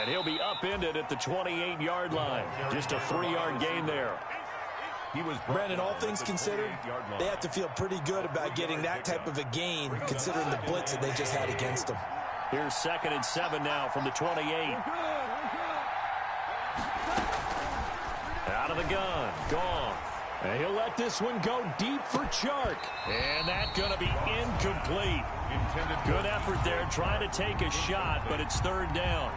And he'll be upended at the 28-yard line. Just a 3-yard gain there. Brandon, all things considered, they have to feel pretty good about getting that type of a gain, considering the blitz that they just had against them. Here's 2nd and 7 now from the 28. Out of the gun. Goff. And he'll let this one go deep for Chark. And that's going to be incomplete. Good effort there trying to take a shot, but it's 3rd down.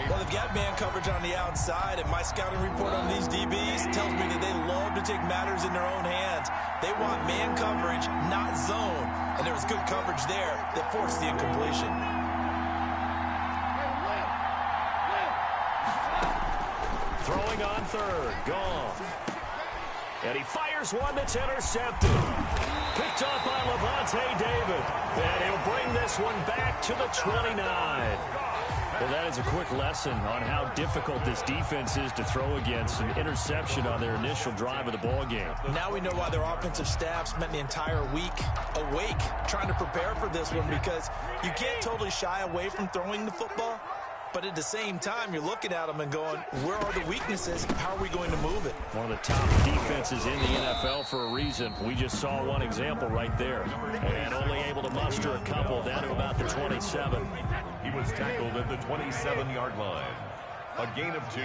Well, they've got man coverage on the outside, and my scouting report on these DBs tells me that they love to take matters in their own hands. They want man coverage, not zone. And there was good coverage there that forced the incompletion. Throwing on 3rd. Goff. And he fires one that's intercepted. Picked up by Levante David. And he'll bring this one back to the 29. Well, that is a quick lesson on how difficult this defense is to throw against. An interception on their initial drive of the ballgame. Now we know why their offensive staff spent the entire week awake trying to prepare for this one, because you can't totally shy away from throwing the football. But at the same time, you're looking at them and going, where are the weaknesses? How are we going to move it? One of the top defenses in the NFL for a reason. We just saw one example right there. And only able to muster a couple down to about the 27. He was tackled at the 27-yard line. A gain of 2.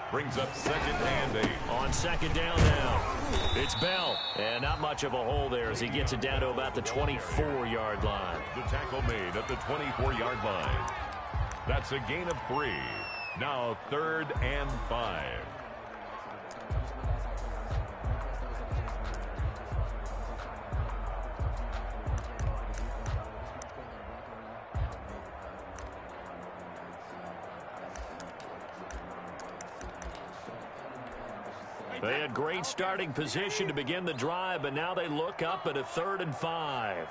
Brings up 2nd and 8. On 2nd down now. It's Bell. And not much of a hole there as he gets it down to about the 24-yard line. The tackle made at the 24-yard line. That's a gain of 3. Now 3rd and 5. They had great starting position to begin the drive, but now they look up at a 3rd and 5.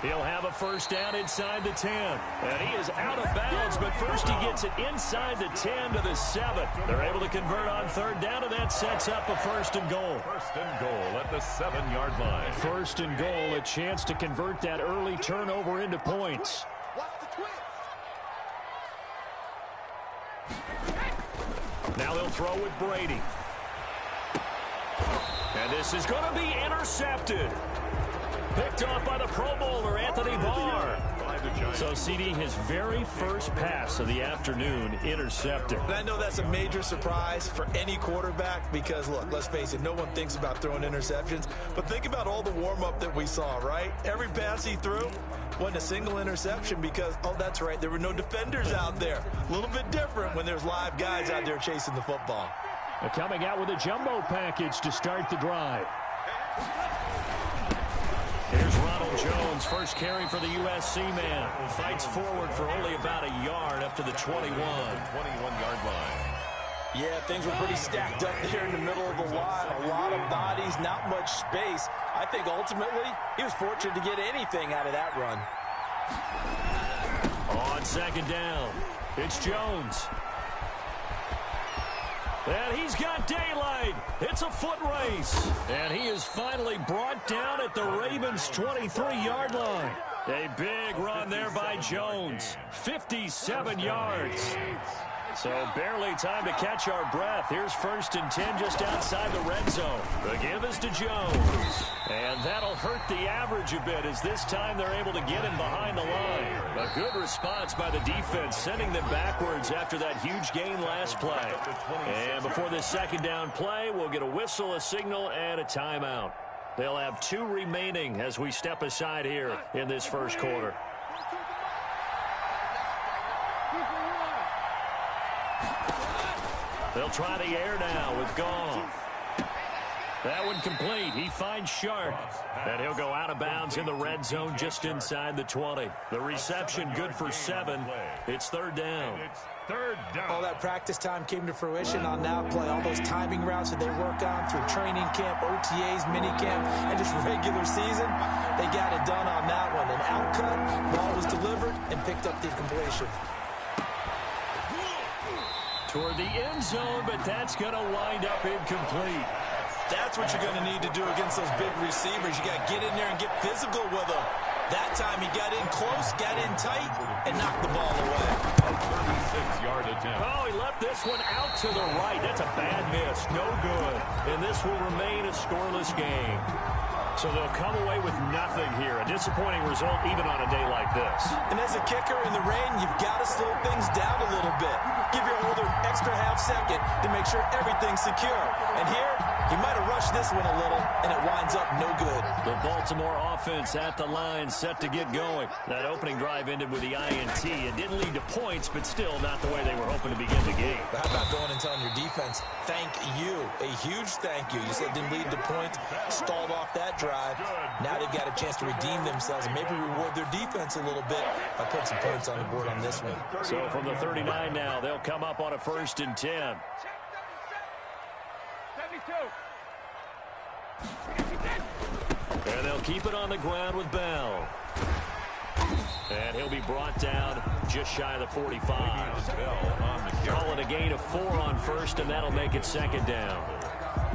He'll have a 1st down inside the 10. And he is out of bounds, but first he gets it inside the 10 to the 7. They're able to convert on 3rd down, and that sets up a 1st and goal. 1st and goal at the 7-yard line. 1st and goal, a chance to convert that early turnover into points. Now they'll throw with Brady. And this is going to be intercepted. Picked off by the Pro Bowler, Anthony Barr. So, CD, his very first pass of the afternoon intercepted. And I know that's a major surprise for any quarterback because, look, let's face it, no one thinks about throwing interceptions. But think about all the warm-up that we saw, right? Every pass he threw wasn't a single interception because, oh, that's right, there were no defenders out there. A little bit different when there's live guys out there chasing the football. They're coming out with a jumbo package to start the drive. Here's Ronald Jones, first carry for the USC man. Fights forward for only about a yard up to the 21-yard line. Yeah, things were pretty stacked up there in the middle of the line. A lot of bodies, not much space. I think ultimately he was fortunate to get anything out of that run. On 2nd down, it's Jones. And he's got daylight. It's a foot race. And he is finally brought down at the Ravens' 23-yard line. A big run there by Jones. 57 yards. So barely time to catch our breath. Here's 1st and 10 just outside the red zone. The give is to Jones. And that'll hurt the average a bit as this time they're able to get him behind the line. A good response by the defense, sending them backwards after that huge gain last play. And before this 2nd down play, we'll get a whistle, a signal, and a timeout. They'll have 2 remaining as we step aside here in this first quarter. They'll try the air now with Goff. That one complete. He finds Shark. And he'll go out of bounds in the red zone just inside the 20. The reception good for 7. It's 3rd down. All that practice time came to fruition on that play. All those timing routes that they worked on through training camp, OTAs, minicamp, and just regular season, they got it done on that one. An outcut, ball was delivered, and picked up the completion. Toward the end zone, but that's going to wind up incomplete. That's what you're going to need to do against those big receivers. You got to get in there and get physical with them. That time he got in close, got in tight, and knocked the ball away. A 36-yard attempt. Oh, he left this one out to the right. That's a bad miss. No good. And this will remain a scoreless game. So they'll come away with nothing here. A disappointing result even on a day like this. And as a kicker in the rain, you've got to slow things down a little bit. Give your holder an extra half second to make sure everything's secure. And here, he might have rushed this one a little, and it winds up no good. The Baltimore offense at the line, set to get going. That opening drive ended with the INT. It didn't lead to points, but still not the way they were hoping to begin the game. But how about going and telling your defense, thank you, a huge thank you. You said it didn't lead to points, stalled off that drive. Now they've got a chance to redeem themselves and maybe reward their defense a little bit by putting some points on the board on this one. So from the 39 now, they'll come up on a 1st and 10. And they'll keep it on the ground with Bell. And he'll be brought down just shy of the 45. Call it a gain of 4 on 1st, and that'll make it 2nd down.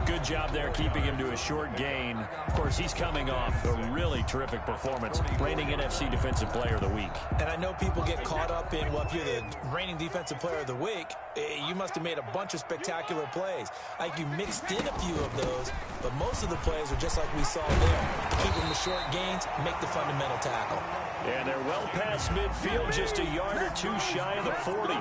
Good job there keeping him to a short gain. Of course, he's coming off a really terrific performance, reigning NFC Defensive Player of the Week. And I know people get caught up in, well, if you're the reigning Defensive Player of the Week, you must have made a bunch of spectacular plays. Like you mixed in a few of those, but most of the plays are just like we saw there. Keep them to short gains, make the fundamental tackle. And they're well past midfield, just a yard or 2 shy of the 40.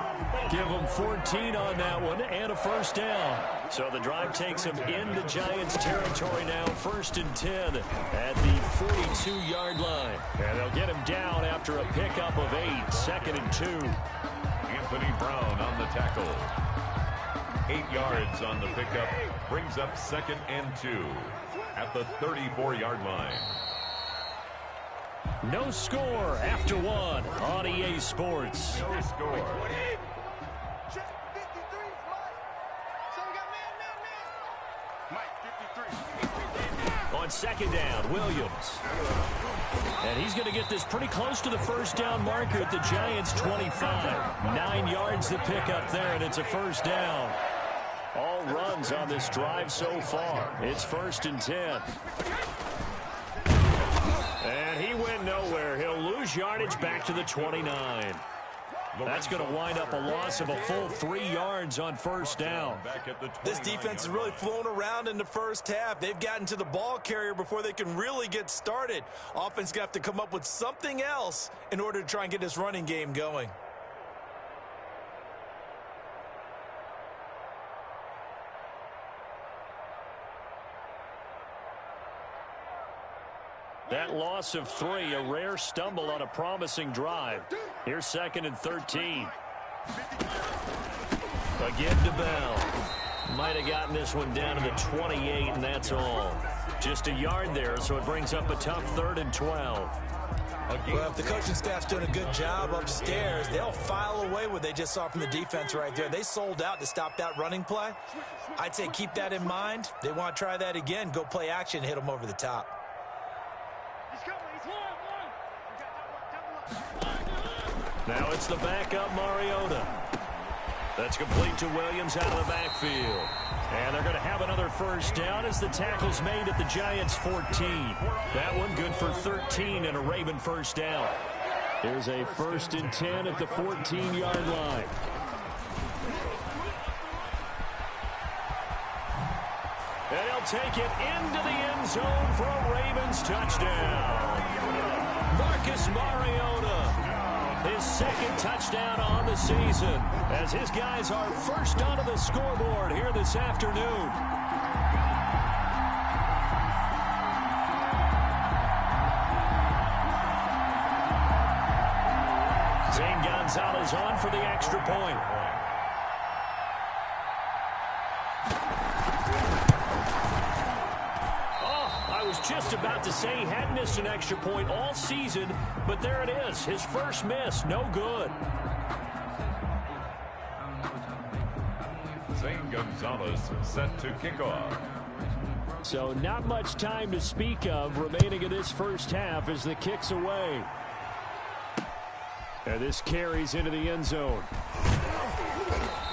Give them 14 on that one and a 1st down. So the drive takes them into Giants territory now, 1st and 10 at the 42-yard line. And they'll get him down after a pickup of 8, 2nd and 2. Anthony Brown on the tackle. 8 yards on the pickup. Brings up 2nd and 2 at the 34-yard line. No score after 1 on EA Sports. No score. On 2nd down, Williams. And he's going to get this pretty close to the 1st down marker at the Giants' 25. 9 yards to pick up there, and it's a 1st down. All runs on this drive so far. It's 1st and 10. And he went nowhere. He'll lose yardage back to the 29. That's going to wind up a loss of a full 3 yards on 1st down. This defense has really flown around in the first half. They've gotten to the ball carrier before they can really get started. Offense going to have to come up with something else in order to try and get this running game going. That loss of 3, a rare stumble on a promising drive. Here's 2nd and 13. Again to Bell. Might have gotten this one down to the 28, and that's all. Just a yard there, so it brings up a tough 3rd and 12. Well, if the coaching staff's doing a good job upstairs, they'll file away what they just saw from the defense right there. They sold out to stop that running play. I'd say keep that in mind. They want to try that again. Go play action, hit them over the top. Now it's the backup Mariota. That's complete to Williams out of the backfield. And they're going to have another 1st down as the tackle's made at the Giants' 14. That one good for 13 and a Raven 1st down. Here's a 1st and 10 at the 14-yard line. And he'll take it into the end zone for a Ravens touchdown. Marcus Mariota. His 2nd touchdown on the season as his guys are first onto the scoreboard here this afternoon. Zane Gonzalez on for the extra point. Just about to say he hadn't missed an extra point all season, but there it is. His first miss, no good. Zane Gonzalez set to kick off. So not much time to speak of remaining in this first half as the kick's away. And this carries into the end zone.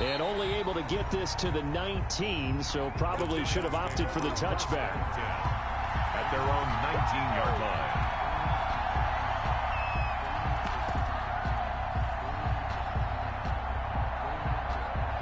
And only able to get this to the 19, so probably should have opted for the touchback. At their own 19-yard line.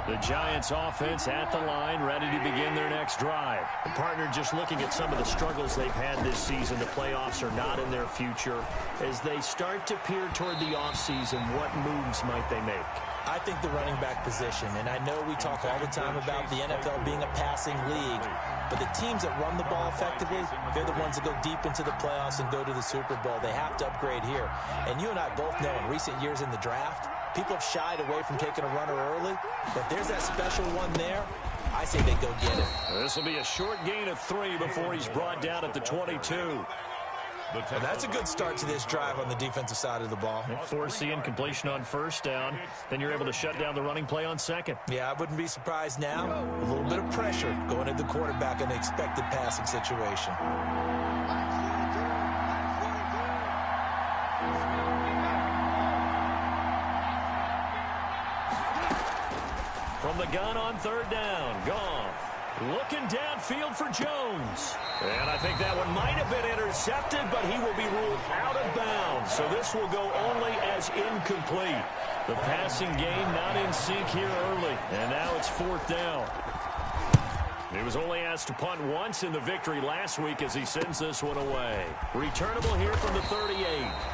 The Giants offense at the line, ready to begin their next drive. The partner just looking at some of the struggles they've had this season. The playoffs are not in their future. As they start to peer toward the offseason, what moves might they make? I think the running back position, and I know we talk all the time about the NFL being a passing league, but the teams that run the ball effectively, they're the ones that go deep into the playoffs and go to the Super Bowl. They have to upgrade here. And you and I both know in recent years in the draft, people have shied away from taking a runner early, but there's that special one there. I say they go get it. This will be a short gain of 3 before he's brought down at the 22. And that's a good start to this drive on the defensive side of the ball. Force the incompletion on first down. Then you're able to shut down the running play on second. Yeah, I wouldn't be surprised now. A little bit of pressure going at the quarterback in the expected passing situation. From the gun on third down, Goff looking downfield for Jones. And I think that one might have been intercepted, but he will be ruled out of bounds. So this will go only as incomplete. The passing game not in sync here early. And now it's fourth down. He was only asked to punt once in the victory last week as he sends this one away. Returnable here from the 38.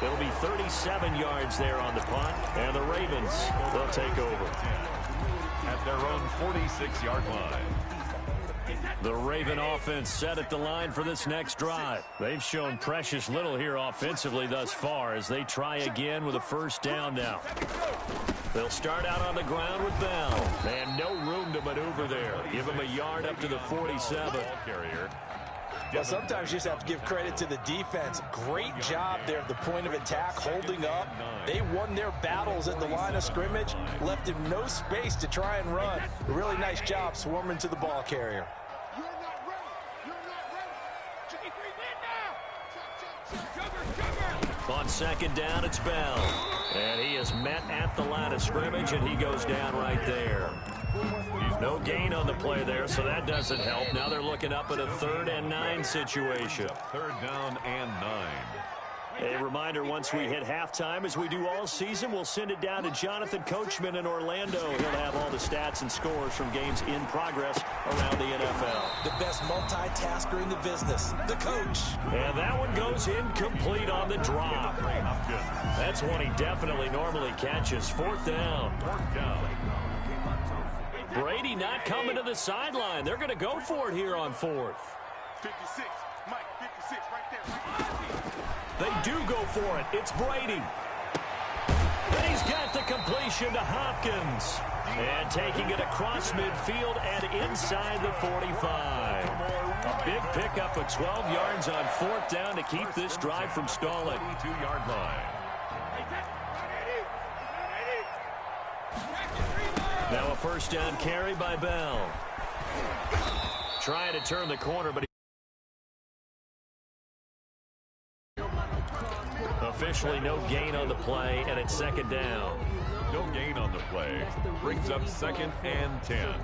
It'll be 37 yards there on the punt. And the Ravens, they'll take over. At their own 46-yard line. The Raven offense set at the line for this next drive. They've shown precious little here offensively thus far as they try again with a first down now. They'll start out on the ground with Bell. And no room to maneuver there. Give him a yard up to the 47. Well, sometimes you just have to give credit to the defense. Great job there at the point of attack, holding up. They won their battles at the line of scrimmage, left him no space to try and run. A really nice job swarming to the ball carrier. On second down, it's Bell. And he is met at the line of scrimmage, and he goes down right there. No gain on the play there, so that doesn't help. Now they're looking up at a 3rd and 9 situation. 3rd down and 9. A reminder, once we hit halftime, as we do all season, we'll send it down to Jonathan Coachman in Orlando. He'll have all the stats and scores from games in progress around the NFL. The best multitasker in the business, the coach. And that one goes incomplete on the drop. That's one he definitely normally catches. 4th down. Brady not coming to the sideline. They're going to go for it here on 4th. 56, Mike, 56, right there. They do go for it. It's Brady. And he's got the completion to Hopkins. And taking it across midfield and inside the 45. A big pickup of 12 yards on 4th down to keep this drive from stalling. 22-yard line. Now a first down carry by Bell. Trying to turn the corner, but officially no gain on the play, and it's 2nd down. No gain on the play. Brings up 2nd and 10.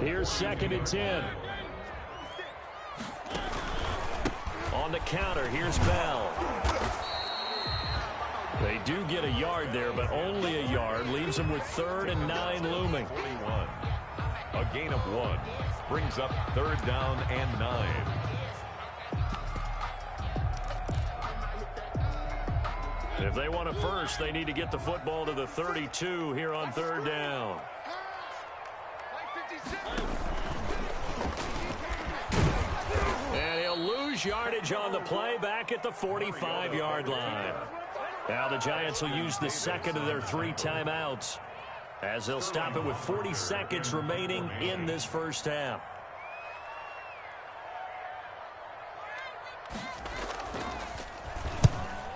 Here's 2nd and 10. On the counter, here's Bell. They do get a yard there, but only a yard. Leaves them with 3rd and 9 looming. 41. A gain of 1. Brings up 3rd down and 9. If they want a first, they need to get the football to the 32 here on 3rd down. And he'll lose yardage on the play back at the 45-yard line. Now the Giants will use the 2nd of their 3 timeouts as they'll stop it with 40 seconds remaining in this first half.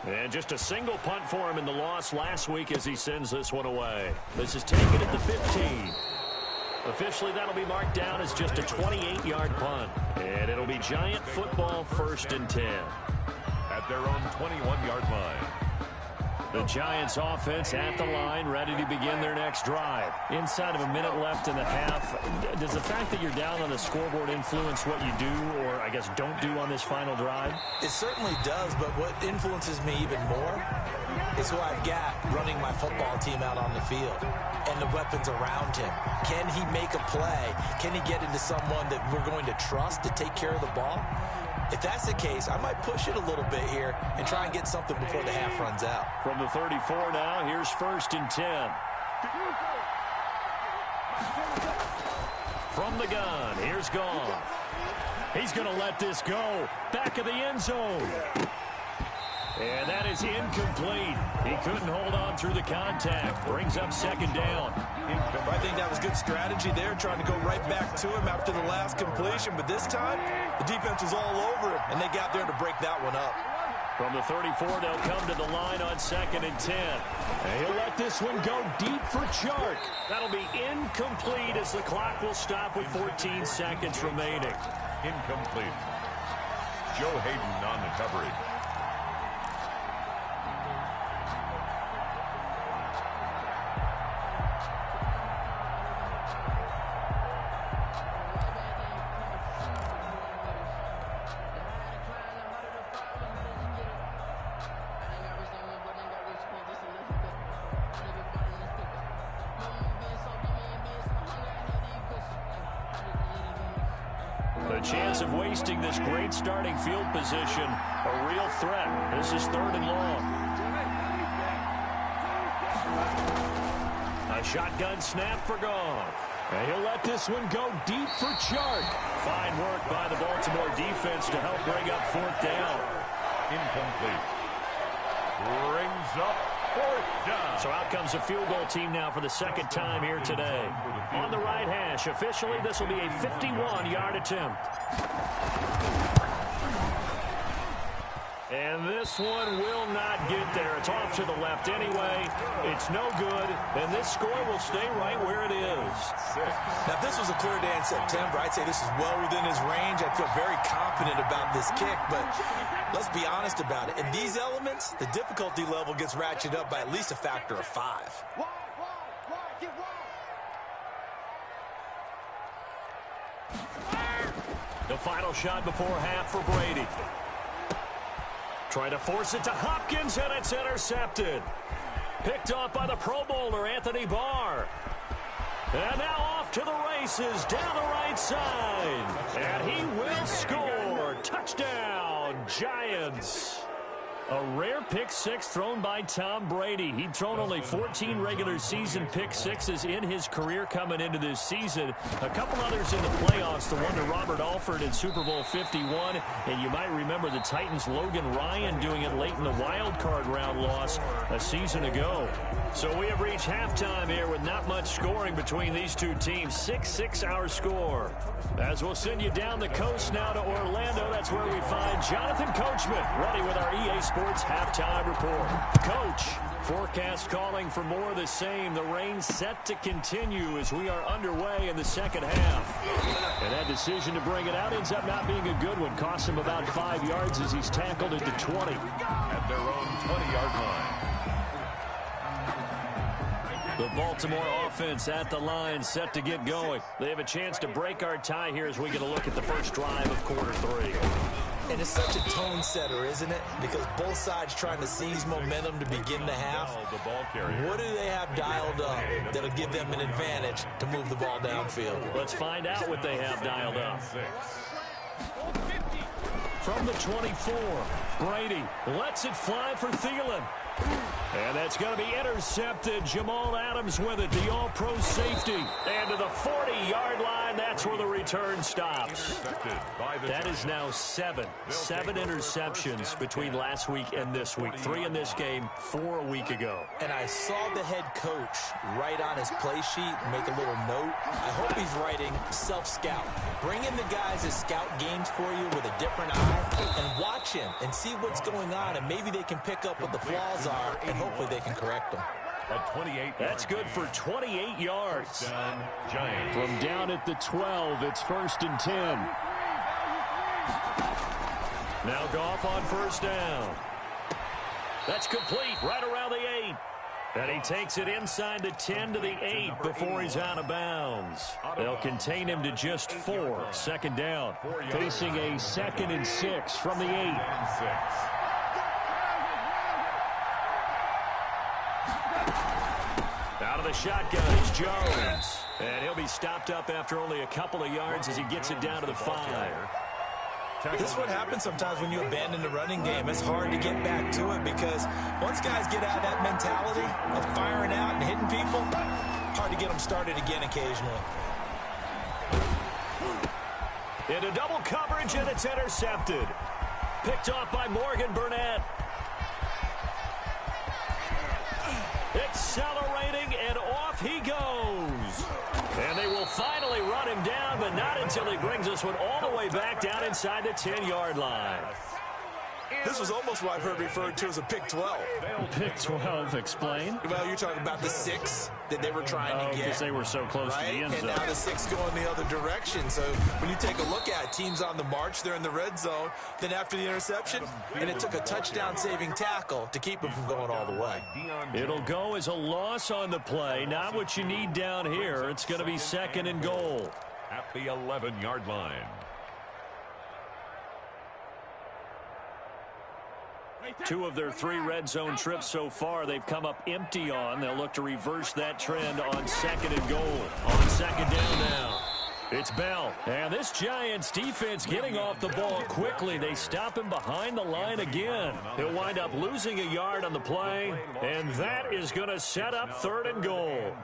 And just a single punt for him in the loss last week as he sends this one away. This is taken at the 15. Officially, that'll be marked down as just a 28-yard punt. And it'll be Giant football 1st and 10. At their own 21-yard line. The Giants offense at the line, ready to begin their next drive. Inside of a minute left in the half, does the fact that you're down on the scoreboard influence what you do, or I guess don't do on this final drive? It certainly does, but what influences me even more is who I've got running my football team out on the field and the weapons around him. Can he make a play? Can he get into someone that we're going to trust to take care of the ball? If that's the case, I might push it a little bit here and try and get something before the half runs out. From the 34 now, here's 1st and 10. From the gun, here's Goff. He's going to let this go. Back of the end zone. And that is incomplete. He couldn't hold on through the contact. Brings up 2nd down. I think that was good strategy there, trying to go right back to him after the last completion. But this time, the defense was all over him, and they got there to break that one up. From the 34, they'll come to the line on 2nd and 10. And he'll let this one go deep for Chark. That'll be incomplete as the clock will stop with 14 seconds remaining. Incomplete. Joe Hayden on the coverage. The chance of wasting this great starting field position, a real threat. This is 3rd and long. A shotgun snap for Goff. And he'll let this one go deep for Chark. Fine work by the Baltimore defense to help bring up 4th down. Incomplete. Brings up 4th down. So out comes the field goal team now for the 2nd time here today. On the right hash, officially, this will be a 51-yard attempt. And this one will not get there. It's off to the left anyway. It's no good, and this score will stay right where it is. Now, if this was a clear day in September, I'd say this is well within his range. I'd feel very confident about this kick, but let's be honest about it. In these elements, the difficulty level gets ratcheted up by at least a factor of 5. The final shot before half for Brady. Trying to force it to Hopkins, and it's intercepted. Picked off by the Pro Bowler, Anthony Barr. And now off to the races, down the right side. And he will score. Touchdown, Giants. A rare pick six thrown by Tom Brady. He'd thrown only 14 regular season pick sixes in his career coming into this season. A couple others in the playoffs, the one to Robert Alford in Super Bowl 51. And you might remember the Titans' Logan Ryan doing it late in the wild card round loss a season ago. So we have reached halftime here with not much scoring between these two teams. 6-6 our score. As we'll send you down the coast now to Orlando, that's where we find Jonathan Coachman ready with our EA Sports halftime report. Coach, forecast calling for more of the same. The rain set to continue as we are underway in the second half. And that decision to bring it out ends up not being a good one. Costs him about 5 yards as he's tackled at the 20. At their own 20-yard line. The Baltimore offense at the line, set to get going. They have a chance to break our tie here as we get a look at the first drive of quarter three. And it's such a tone setter, isn't it? Because both sides trying to seize momentum to begin the half. What do they have dialed up that'll give them an advantage to move the ball downfield? Let's find out what they have dialed up. From the 24, Brady lets it fly for Thielen. And that's going to be intercepted. Jamal Adams with it, the all-pro safety. And to the 40-yard line, that's where the return stops. That is now seven interceptions between last week and this week. 3 in this game, 4 a week ago. And I saw the head coach write on his play sheet and make a little note. I hope he's writing self-scout. Bring in the guys that scout games for you with a different eye and watch him and see what's going on, and maybe they can pick up what the flaws are, and hopefully they can correct them. That's good for 28 yards. Giants. From down at the 12, it's 1st and 10. Now Goff on first down. That's complete right around the And he takes it inside the 10 to the 8 before he's out of bounds. They'll contain him to just 4. Second down. Facing a 2nd and 6 from the 8. Out of the shotgun is Jones. And he'll be stopped up after only a couple of yards as he gets it down to the 5. This is what happens sometimes when you abandon the running game. It's hard to get back to it because once guys get out of that mentality of firing out and hitting people, hard to get them started again occasionally. Into double coverage, and it's intercepted. Picked off by Morgan Burnett. Accelerating, and off he goes. And they will finally run him down, but not until he brings this one all the way back down inside the 10-yard line. This was almost what I've heard referred to as a pick 12. Pick 12, explain. Well, you're talking about the 6 that they were trying to get. Because they were so close to the end zone. And now the 6 going the other direction. So when you take a look at it, teams on the march, they're in the red zone. Then after the interception, and it took a touchdown-saving tackle to keep them from going all the way. It'll go as a loss on the play. Not what you need down here. It's going to be 2nd and goal. At the 11-yard line. Two of their 3 red zone trips so far they've come up empty on. They'll look to reverse that trend on 2nd and goal. On 2nd down now. It's Bell. And this Giants defense getting off the ball quickly. They stop him behind the line again. He'll wind up losing a yard on the play. And that is going to set up 3rd and goal.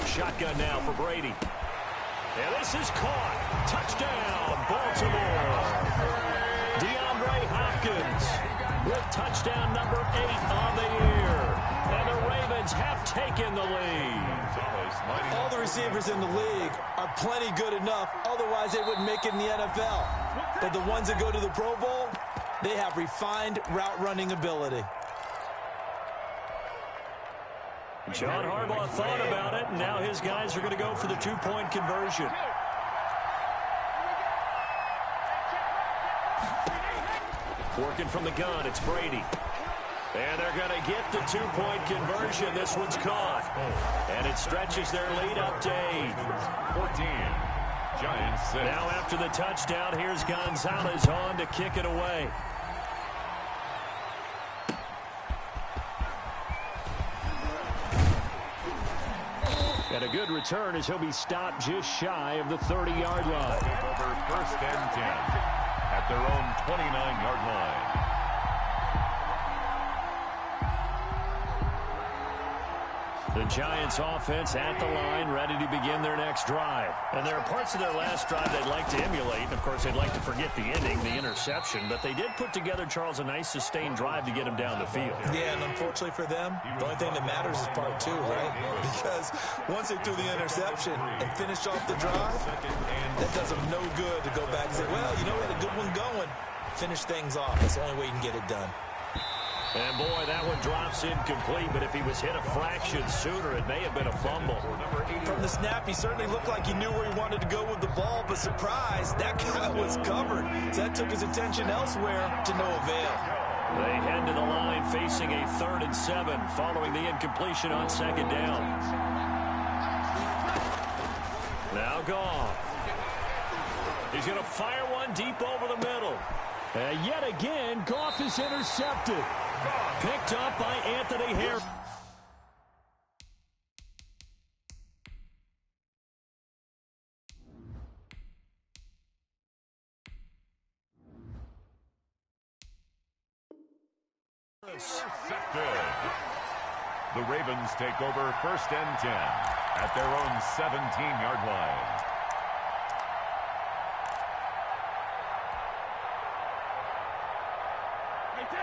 Shotgun now for Brady. And this is caught. Touchdown, Baltimore. DeAndre Hopkins with touchdown number 8 on the year. And the Ravens have taken the lead. All the receivers in the league are plenty good enough. Otherwise, they wouldn't make it in the NFL. But the ones that go to the Pro Bowl, they have refined route running ability. John Harbaugh thought about it, and now his guys are going to go for the 2-point conversion. Working from the gun, it's Brady. And they're going to get the 2-point conversion. This one's caught. And it stretches their lead up to 8. 14. Giants 6. Now after the touchdown, here's Gonzalez on to kick it away. And a good return as he'll be stopped just shy of the 30-yard line. Over 1st and 10 at their own 29-yard line. The Giants offense at the line, ready to begin their next drive. And there are parts of their last drive they'd like to emulate. Of course, they'd like to forget the ending, the interception. But they did put together, Charles, a nice sustained drive to get him down the field. Yeah, and unfortunately for them, the only thing that matters is part 2, right? Because once they threw the interception and finished off the drive, that does them no good to go back and say, well, you know, we had a good one going. Finish things off. That's the only way you can get it done. And, boy, that one drops incomplete, but if he was hit a fraction sooner, it may have been a fumble. From the snap, he certainly looked like he knew where he wanted to go with the ball, but surprise, that guy was covered. So that took his attention elsewhere to no avail. They head to the line facing a 3rd and 7 following the incompletion on 2nd down. Now Goff. He's going to fire one deep over the middle. And yet again, Goff is intercepted. Picked up by Anthony Harris. The Ravens take over 1st and 10 at their own 17-yard line.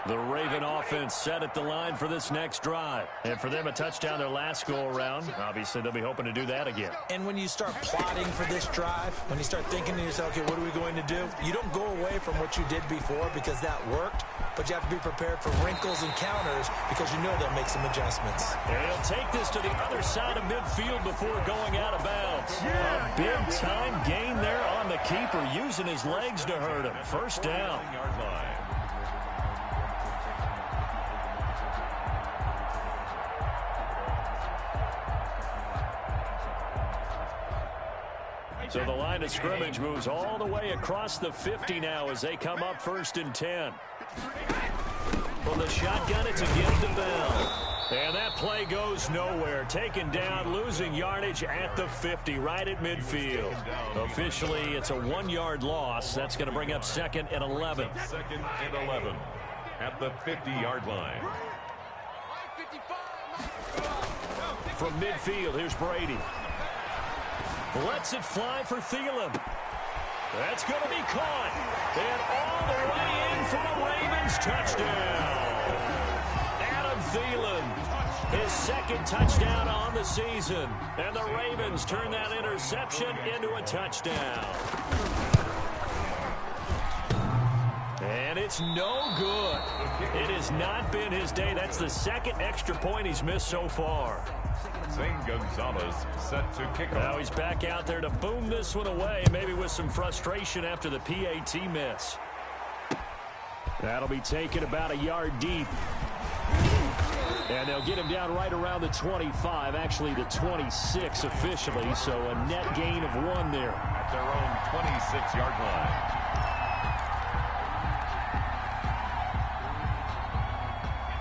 The Raven offense set at the line for this next drive. And for them, a touchdown their last go-around. Obviously, they'll be hoping to do that again. And when you start plotting for this drive, when you start thinking to yourself, okay, what are we going to do? You don't go away from what you did before because that worked, but you have to be prepared for wrinkles and counters because you know they'll make some adjustments. And he'll take this to the other side of midfield before going out of bounds. A big-time gain there on the keeper, using his legs to hurt him. First down. So the line of scrimmage moves all the way across the 50 now as they come up 1st and 10. From the shotgun, it's again to Bell. And that play goes nowhere. Taken down, losing yardage at the 50, right at midfield. Officially, it's a 1-yard loss. That's going to bring up 2nd and 11. 2nd and 11 at the 50-yard line. From midfield, here's Brady. Lets it fly for Thielen. That's going to be caught. And all the way in for the Ravens touchdown. Adam Thielen, his 2nd touchdown on the season. And the Ravens turn that interception into a touchdown. And it's no good. It has not been his day. That's the 2nd extra point he's missed so far. Zane Gonzalez set to kick off. Now he's back out there to boom this one away, maybe with some frustration after the PAT miss. That'll be taken about a yard deep. And they'll get him down right around the 25, actually the 26 officially, so a net gain of 1 there. At their own 26-yard line.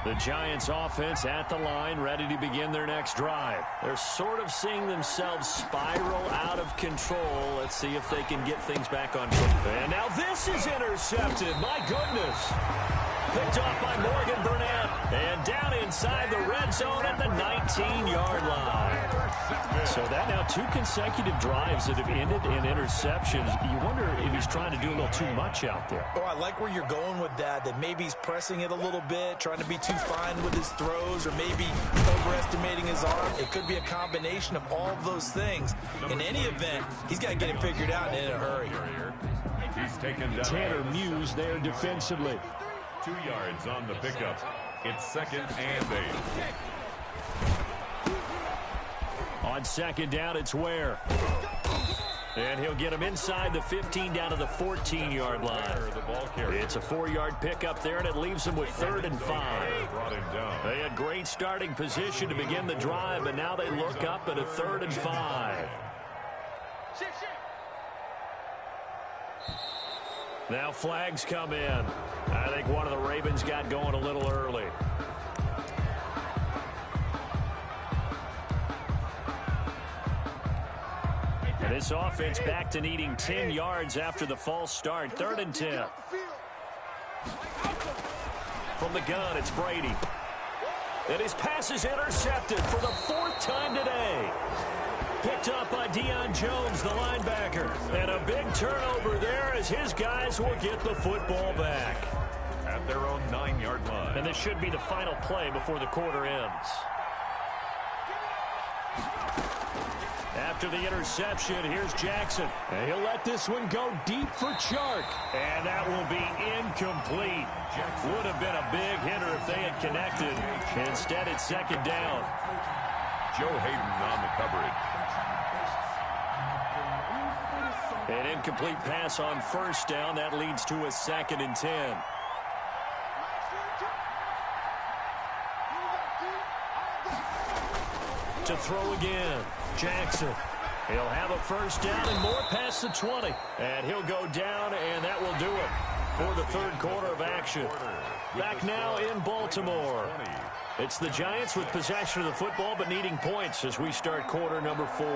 The Giants offense at the line, ready to begin their next drive. They're sort of seeing themselves spiral out of control. Let's see if they can get things back on track. And now this is intercepted. My goodness. Picked off by Morgan Burnett. And down inside the red zone at the 19-yard line. So that now 2 consecutive drives that have ended in interceptions. You wonder if he's trying to do a little too much out there. Oh, I like where you're going with that maybe he's pressing it a little bit, trying to be too fine with his throws, or maybe overestimating his arm. It could be a combination of all of those things. In any event, he's got to get it figured out and in a hurry. He's taken down. Tanner Muse there defensively. 2 yards on the pickup. It's 2nd and 8. On 2nd down, it's Ware. And he'll get him inside the 15 down to the 14-yard line. It's a 4-yard pickup there, and it leaves him with 3rd and 5. They had great starting position to begin the drive, but now they look up at a 3rd and 5. Now flags come in. I think one of the Ravens got going a little early. And this offense back to needing 10 yards after the false start. 3rd and 10. From the gun, it's Brady. And his pass is intercepted for the 4th time today. Picked up by Deion Jones, the linebacker. And a big turnover there as his guys will get the football back. At their own 9-yard line. And this should be the final play before the quarter ends. After the interception, here's Jackson. And he'll let this one go deep for Chark. And that will be incomplete. Would have been a big hitter if they had connected. Instead, it's 2nd down. Joe Hayden on the coverage. An incomplete pass on 1st down. That leads to a 2nd and 10. To throw again. Jackson. He'll have a 1st down and more past the 20. And he'll go down, and that will do it for the 3rd quarter of action. Back now in Baltimore. It's the Giants with possession of the football but needing points as we start quarter number 4.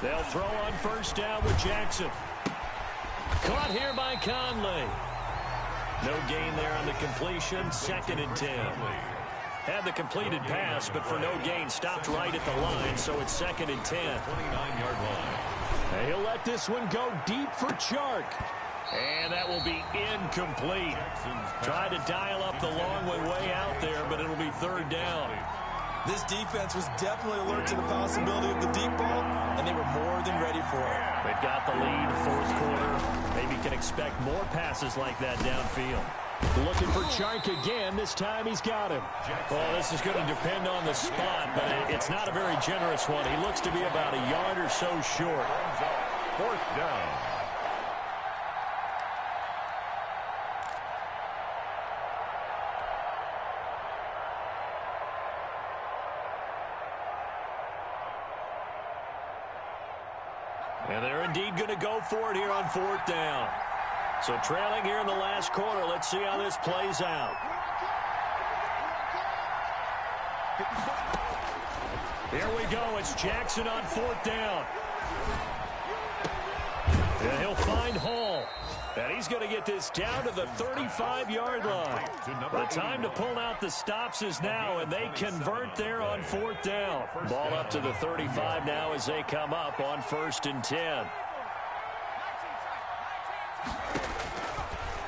They'll throw on 1st down with Jackson. Caught here by Conley. No gain there on the completion. 2nd and 10. Had the completed pass, but for no gain, stopped right at the line, so it's 2nd and 10. 29-yard line. And he'll let this one go deep for Chark. And that will be incomplete. Tried to dial up the long way out there, but it'll be third down. This defense was definitely alert to the possibility of the deep ball, and they were more than ready for it. They've got the lead, fourth quarter. Maybe can expect more passes like that downfield. Looking for Chark again. This time he's got him. Well, this is going to depend on the spot, but it's not a very generous one. He looks to be about a yard or so short. Fourth down. And they're indeed going to go for it here on fourth down. So trailing here in the last quarter. Let's see how this plays out. Here we go. It's Jackson on fourth down. And he'll find Hall. And he's going to get this down to the 35-yard line. The time to pull out the stops is now, and they convert there on fourth down. Ball up to the 35 now as they come up on 1st and 10.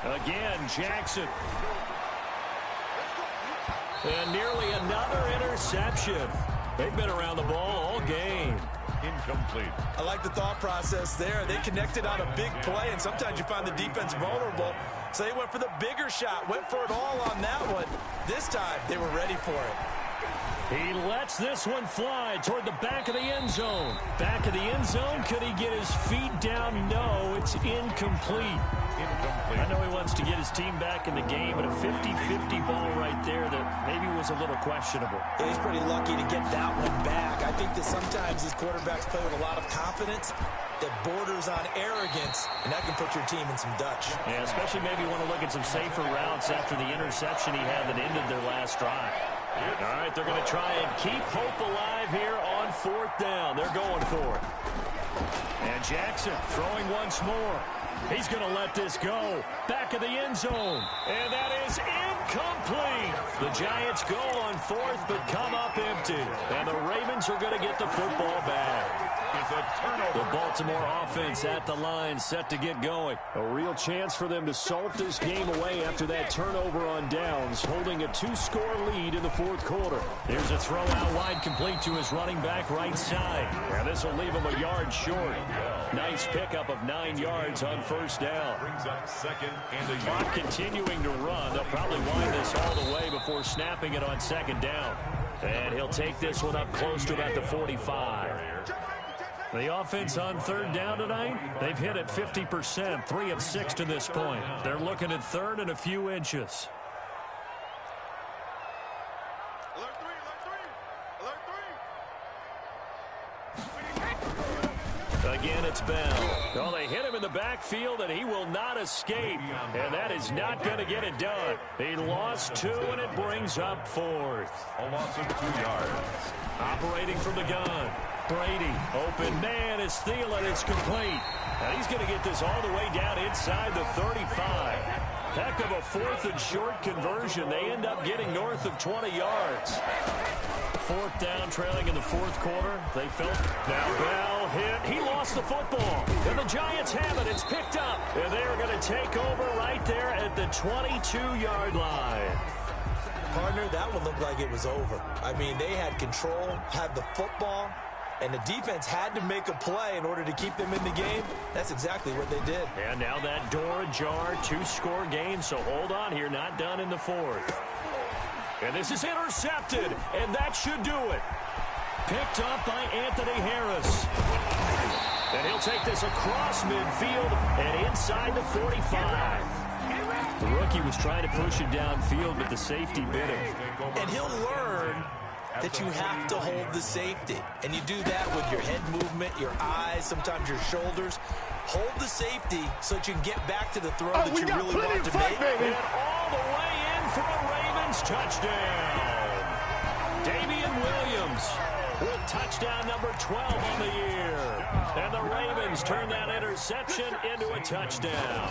Again, Jackson. And nearly another interception. They've been around the ball all game. Incomplete. I like the thought process there. They connected on a big play, and sometimes you find the defense vulnerable. So they went for the bigger shot, went for it all on that one. This time, they were ready for it. He lets this one fly toward the back of the end zone. Back of the end zone, could he get his feet down? No, it's incomplete. I know he wants to get his team back in the game, but a 50-50 ball right there that maybe was a little questionable. Yeah, he's pretty lucky to get that one back. I think that sometimes these quarterbacks play with a lot of confidence that borders on arrogance, and that can put your team in some Dutch. Yeah, especially maybe want to look at some safer routes after the interception he had that ended their last drive. All right, they're going to try and keep hope alive here on fourth down. They're going for it. And Jackson throwing once more. He's going to let this go. Back of the end zone. And that is incomplete. The Giants go on fourth, but come up empty. And the Ravens are going to get the football back. The Baltimore offense at the line, set to get going. A real chance for them to salt this game away after that turnover on downs, holding a 2-score lead in the fourth quarter. Here's a throw out wide, complete to his running back right side. And this will leave him a yard short. Nice pickup of 9 yards on first down. Brings up second and a Clock continuing to run. They'll probably wind this all the way before snapping it on second down. And he'll take this one up close to about the 45. The offense on third down tonight, they've hit it 50%, 3 of 6 to this point. They're looking at third and a few inches. Alert three. Again, it's Bell. Well, they hit him in the backfield, and he will not escape. And that is not going to get it done. He lost 2, and it brings up fourth. A loss of 2 yards. Operating from the gun. Brady, open man is Thielen. It's complete. And he's going to get this all the way down inside the 35. Heck of a 4th and short conversion. They end up getting north of 20 yards. Fourth down, trailing in the fourth quarter. They felt now Bell hit. He lost the football. And the Giants have it. It's picked up. And they are going to take over right there at the 22-yard line. Partner, that one looked like it was over. I mean, they had control, had the football, and the defense had to make a play in order to keep them in the game. That's exactly what they did. And now that door ajar, 2-score game, so hold on here, not done in the fourth. And this is intercepted, and that should do it. Picked up by Anthony Harris. And he'll take this across midfield and inside the 45. The rookie was trying to push it downfield, but the safety bit him. And he'll learn that you have to hold the safety. And you do that with your head movement, your eyes, sometimes your shoulders. Hold the safety so that you can get back to the throw that you really want to make. And all the way in for a Ravens touchdown. Damian Williams with touchdown number 12 on the year. And the Ravens turn that interception into a touchdown.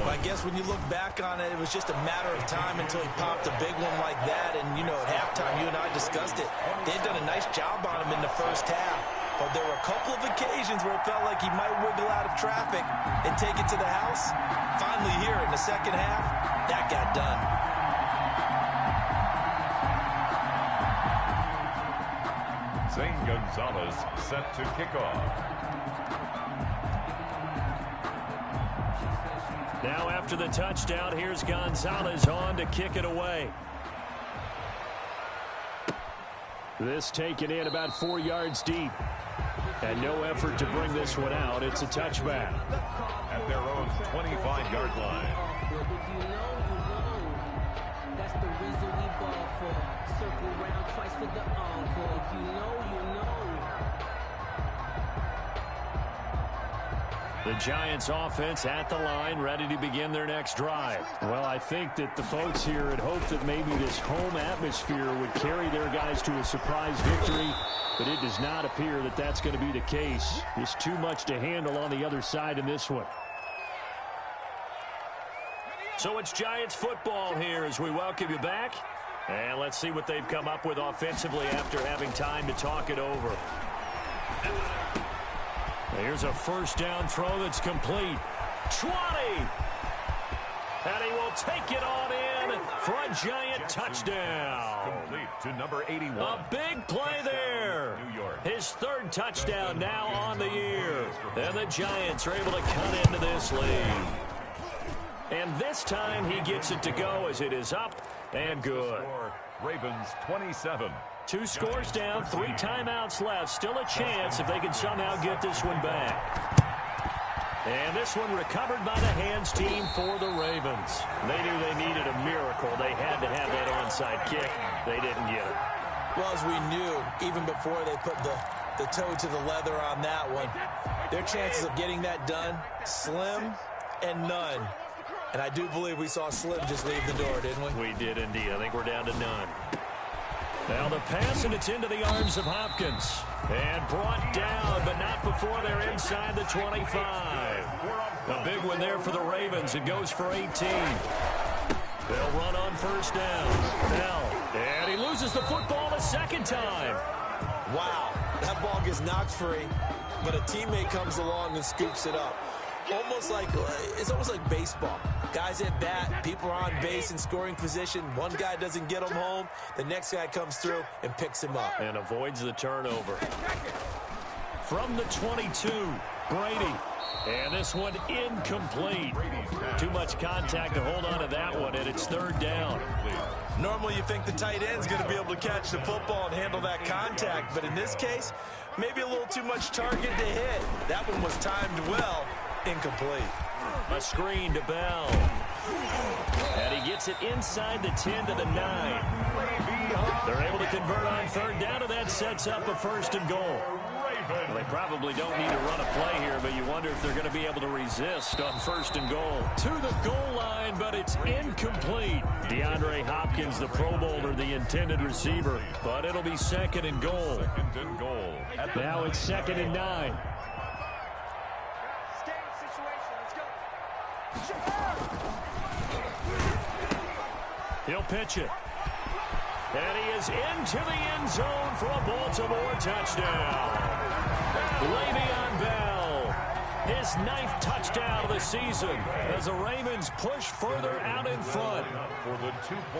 I guess when you look back on it, it was just a matter of time until he popped a big one like that. And, you know, at halftime, you and I discussed it. They'd done a nice job on him in the first half. but there were a couple of occasions where it felt like he might wiggle out of traffic and take it to the house. Finally here in the second half, that got done. Zane Gonzalez set to kick off. Now after the touchdown, here's Gonzalez on to kick it away. This taken in about 4 yards deep. And no effort to bring this one out. It's a touchback. At their own 25-yard line. If you know, you know. That's the reason we ball for. Circle round twice for the encore. If you know, you know. The Giants offense at the line, ready to begin their next drive. Well, I think that the folks here had hoped that maybe this home atmosphere would carry their guys to a surprise victory, but it does not appear that that's going to be the case. Just too much to handle on the other side in this one. So it's Giants football here as we welcome you back. And let's see what they've come up with offensively after having time to talk it over. Here's a first down throw that's complete. 20. And he will take it on in for a Giant touchdown. Complete to number 81. A big play there. His third touchdown now on the year. And the Giants are able to cut into this lead. And this time he gets it to go as it is up and good. Ravens 27. 2 scores down, 3 timeouts left. Still a chance if they can somehow get this one back. And this one recovered by the hands team for the Ravens. They knew they needed a miracle. They had to have that onside kick. They didn't get it. Well, as we knew, even before they put the toe to the leather on that one, their chances of getting that done, slim and none. And I do believe we saw Slim just leave the door, didn't we? We did indeed. I think we're down to none. Now the pass, and it's into the arms of Hopkins. And brought down, but not before they're inside the 25. A big one there for the Ravens. It goes for 18. They'll run on first down. And he loses the football a second time. Wow, that ball gets knocked free, but a teammate comes along and scoops it up. It's almost like baseball. Guys at bat, people are on base in scoring position. One guy doesn't get him home. The next guy comes through and picks him up. And avoids the turnover. From the 22, Brady. And this one incomplete. Too much contact to hold on to that one, and it's third down. Normally you think the tight end's going to be able to catch the football and handle that contact, but in this case, maybe a little too much target to hit. That one was timed well. Incomplete. A screen to Bell. And he gets it inside the 10 to the 9. They're able to convert on third down, and that sets up a first and goal. Well, they probably don't need to run a play here, but you wonder if they're going to be able to resist on first and goal. To the goal line, but it's incomplete. DeAndre Hopkins, the Pro Bowler, the intended receiver. But it'll be second and goal. Second and goal. Now it's second and 9. He'll pitch it. And he is into the end zone for a Baltimore touchdown. Le'Veon Bell, his 9th touchdown of the season as the Ravens push further out in front.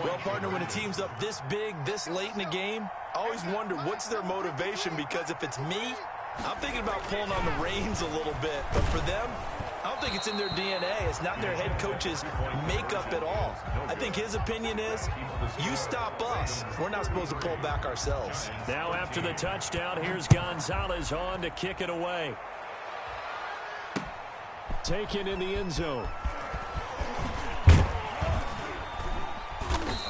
Well, partner, when a team's up this big, this late in the game, I always wonder what's their motivation, because if it's me, I'm thinking about pulling on the reins a little bit. But for them, I don't think it's in their DNA. It's not their head coach's makeup at all. I think his opinion is, you stop us. We're not supposed to pull back ourselves. Now after the touchdown, here's Gonzalez on to kick it away. Taken in the end zone.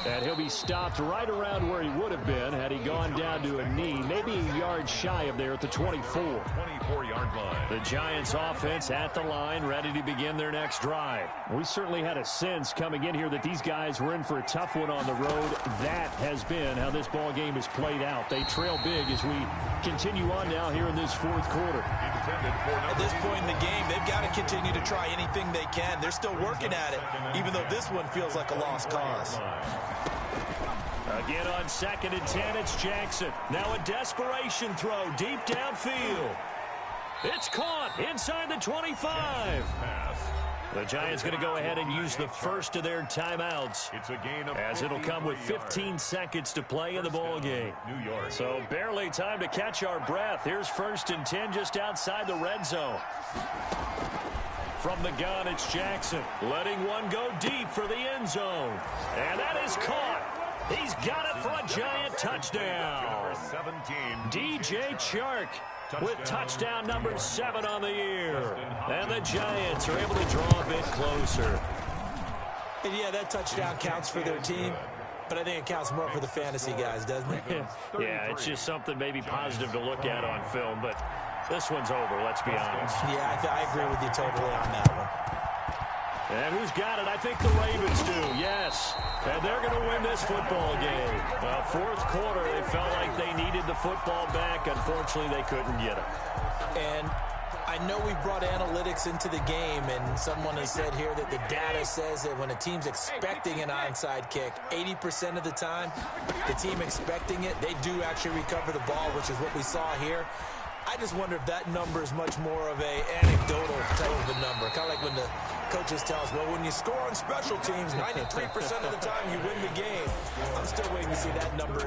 And he'll be stopped right around where he would have been had he gone down to a knee, maybe a yard shy of there at the 24. 24-yard line. The Giants offense at the line, ready to begin their next drive. We certainly had a sense coming in here that these guys were in for a tough one on the road. That has been how this ball game has played out. They trail big as we continue on now here in this fourth quarter. At this point in the game, they've got to continue to try anything they can. They're still working at it, even though this one feels like a lost cause. Again on 2nd and 10, it's Jackson. Now a desperation throw deep downfield. It's caught inside the 25. The Giants going to go ahead and use the first of their timeouts, It's a gain of as it'll come with 15 seconds to play in the ball game. New York. So barely time to catch our breath. Here's 1st and 10 just outside the red zone. From the gun, it's Jackson, letting one go deep for the end zone. And that is caught. He's got it for a Giant touchdown. 17. DJ Chark with touchdown number 7 on the year. And the Giants are able to draw a bit closer. And yeah, that touchdown counts for their team, but I think it counts more for the fantasy guys, doesn't it? Yeah, it's just something maybe positive to look at on film, but this one's over, let's be honest. Yeah, I agree with you totally on that one. And who's got it? I think the Ravens do, yes. And they're going to win this football game. Well, 4th quarter, they felt like they needed the football back. Unfortunately, they couldn't get it. And I know we brought analytics into the game, and someone has said here that the data says that when a team's expecting an onside kick, 80% of the time, the team expecting it, they do actually recover the ball, which is what we saw here. I just wonder if that number is much more of a anecdotal type of a number. Kind of like when the coaches tell us, well, when you score on special teams, 93% of the time you win the game. I'm still waiting to see that number.